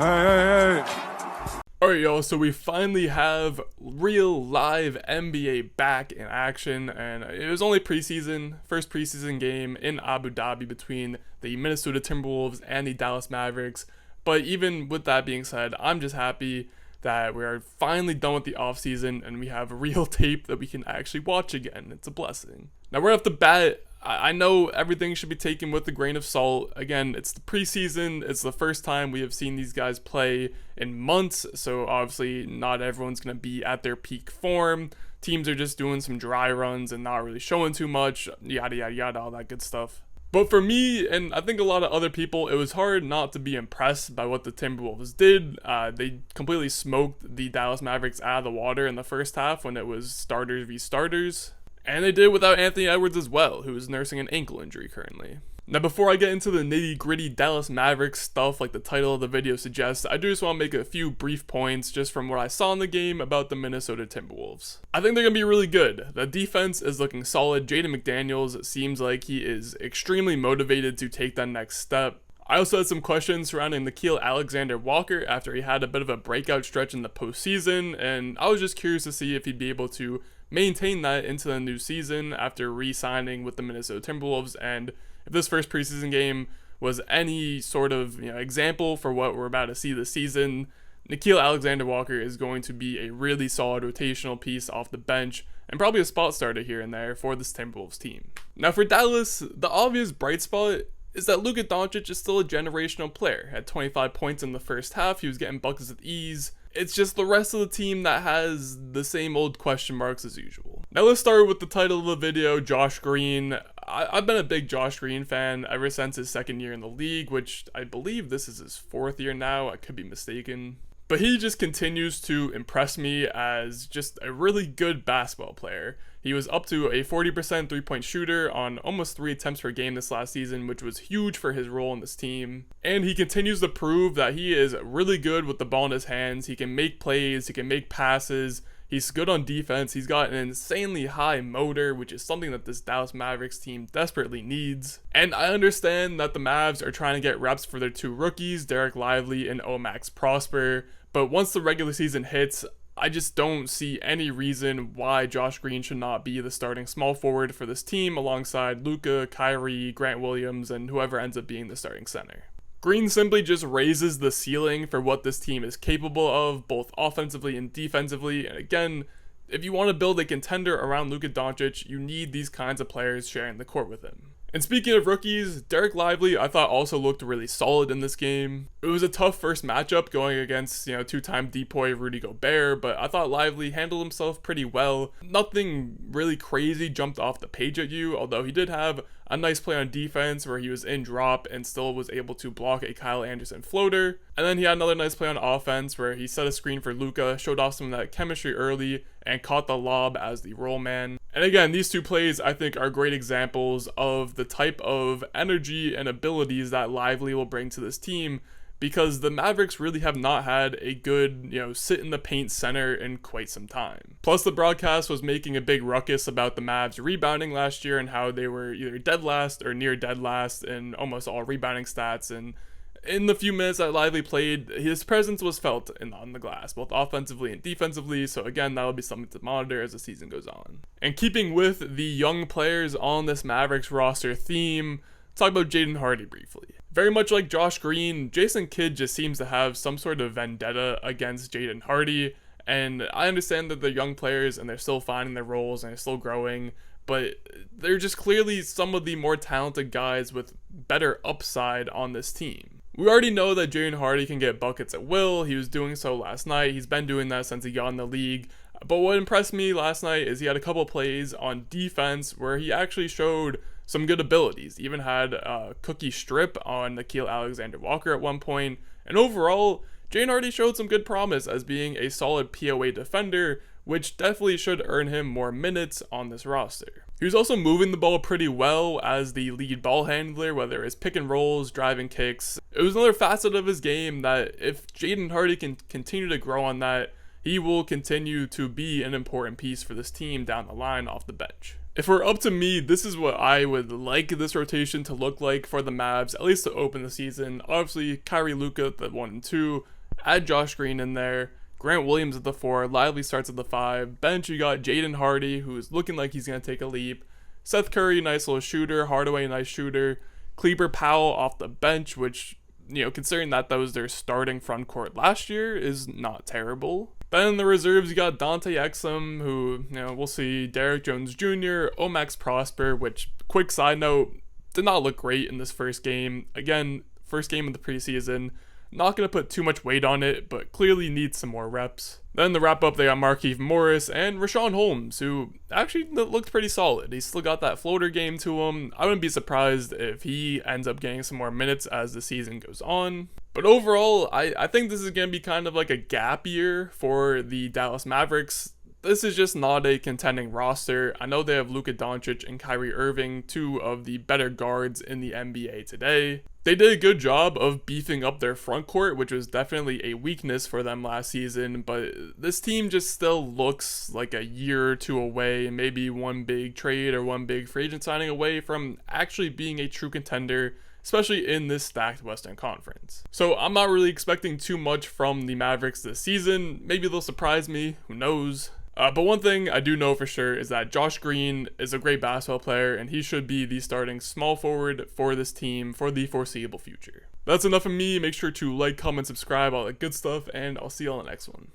Hey. Alright y'all, so we finally have real live NBA back in action, and it was only preseason, first preseason game in Abu Dhabi between the Minnesota Timberwolves and the Dallas Mavericks. But even with that being said, I'm just happy that we are finally done with the offseason and we have real tape that we can actually watch again. It's a blessing. Now right off the bat, I know everything should be taken with a grain of salt. Again, it's the preseason. It's the first time we have seen these guys play in months, so obviously not everyone's going to be at their peak form. Teams are just doing some dry runs and not really showing too much, yada yada yada, all that good stuff. But for me, and I think a lot of other people, it was hard not to be impressed by what the Timberwolves did. They completely smoked the Dallas Mavericks out of the water in the first half when it was starters v starters. And they did it without Anthony Edwards as well, who is nursing an ankle injury currently. Now before I get into the nitty gritty Dallas Mavericks stuff like the title of the video suggests, I do just want to make a few brief points just from what I saw in the game about the Minnesota Timberwolves. I think they're going to be really good. The defense is looking solid. Jaden McDaniels seems like he is extremely motivated to take that next step. I also had some questions surrounding Nickeil Alexander-Walker after he had a bit of a breakout stretch in the postseason, and I was just curious to see if he'd be able to maintain that into the new season after re-signing with the Minnesota Timberwolves, and if this first preseason game was any sort of example for what we're about to see this season, Nickeil Alexander-Walker is going to be a really solid rotational piece off the bench and probably a spot starter here and there for this Timberwolves team. Now for Dallas, the obvious bright spot is that Luka Doncic is still a generational player. At 25 points in the first half, he was getting buckets with ease. It's just the rest of the team that has the same old question marks as usual. Now let's start with the title of the video, Josh Green. I've been a big Josh Green fan ever since his second year in the league, which I believe this is his fourth year now, I could be mistaken. But he just continues to impress me as just a really good basketball player. He was up to a 40% three-point shooter on almost 3 attempts per game this last season, which was huge for his role in this team. And he continues to prove that he is really good with the ball in his hands. He can make plays, he can make passes, he's good on defense, he's got an insanely high motor, which is something that this Dallas Mavericks team desperately needs. And I understand that the Mavs are trying to get reps for their 2 rookies, Derek Lively and Max Prosper, but once the regular season hits, I just don't see any reason why Josh Green should not be the starting small forward for this team alongside Luka, Kyrie, Grant Williams, and whoever ends up being the starting center. Green simply just raises the ceiling for what this team is capable of, both offensively and defensively, and again, if you want to build a contender around Luka Doncic, you need these kinds of players sharing the court with him. And speaking of rookies, Derek Lively I thought also looked really solid in this game. It was a tough first matchup going against, two-time depoy Rudy Gobert, but I thought Lively handled himself pretty well. Nothing really crazy jumped off the page at you, although he did have a nice play on defense where he was in drop and still was able to block a Kyle Anderson floater. And then he had another nice play on offense where he set a screen for Luka, showed off some of that chemistry early, and caught the lob as the roll man. And again, these 2 plays I think are great examples of the type of energy and abilities that Lively will bring to this team, because the Mavericks really have not had a good, sit in the paint center in quite some time. Plus the broadcast was making a big ruckus about the Mavs rebounding last year and how they were either dead last or near dead last in almost all rebounding stats, and in the few minutes that Lively played, his presence was felt on the glass, both offensively and defensively, so again, that'll be something to monitor as the season goes on. And keeping with the young players on this Mavericks roster theme, let's talk about Jaden Hardy briefly. Very much like Josh Green, Jason Kidd just seems to have some sort of vendetta against Jaden Hardy, and I understand that they're young players and they're still finding their roles and they're still growing, but they're just clearly some of the more talented guys with better upside on this team. We already know that Jaden Hardy can get buckets at will. He was doing so last night. He's been doing that since he got in the league. But what impressed me last night is he had a couple plays on defense where he actually showed some good abilities. He even had a cookie strip on Nickeil Alexander-Walker at one point. And overall, Jaden Hardy showed some good promise as being a solid POA defender, which definitely should earn him more minutes on this roster. He was also moving the ball pretty well as the lead ball handler, whether it's pick and rolls, driving kicks. It was another facet of his game that if Jaden Hardy can continue to grow on that, he will continue to be an important piece for this team down the line off the bench. If it were up to me, this is what I would like this rotation to look like for the Mavs, at least to open the season. Obviously, Kyrie, Luka at the 1 and 2, add Josh Green in there, Grant Williams at the 4, Lively starts at the 5, bench you got Jaden Hardy, who's looking like he's going to take a leap, Seth Curry, nice little shooter, Hardaway, nice shooter, Kleber Powell off the bench, which, considering that was their starting front court last year, is not terrible. Then in the reserves, you got Dante Exum, who, we'll see, Derek Jones Jr., Omax Prosper, which, quick side note, did not look great in this first game. Again, first game of the preseason. Not going to put too much weight on it, but clearly needs some more reps. Then to wrap up, they got Markieff Morris and Rashawn Holmes, who actually looked pretty solid. He's still got that floater game to him. I wouldn't be surprised if he ends up getting some more minutes as the season goes on. But overall, I think this is going to be kind of like a gap year for the Dallas Mavericks. This is just not a contending roster. I know they have Luka Doncic and Kyrie Irving, two of the better guards in the NBA today. They did a good job of beefing up their front court, which was definitely a weakness for them last season, but this team just still looks like a year or two away, maybe one big trade or one big free agent signing away from actually being a true contender, especially in this stacked Western Conference. So I'm not really expecting too much from the Mavericks this season. Maybe they'll surprise me, who knows? But one thing I do know for sure is that Josh Green is a great basketball player, and he should be the starting small forward for this team for the foreseeable future. That's enough of me. Make sure to like, comment, subscribe, all that good stuff, and I'll see you on the next one.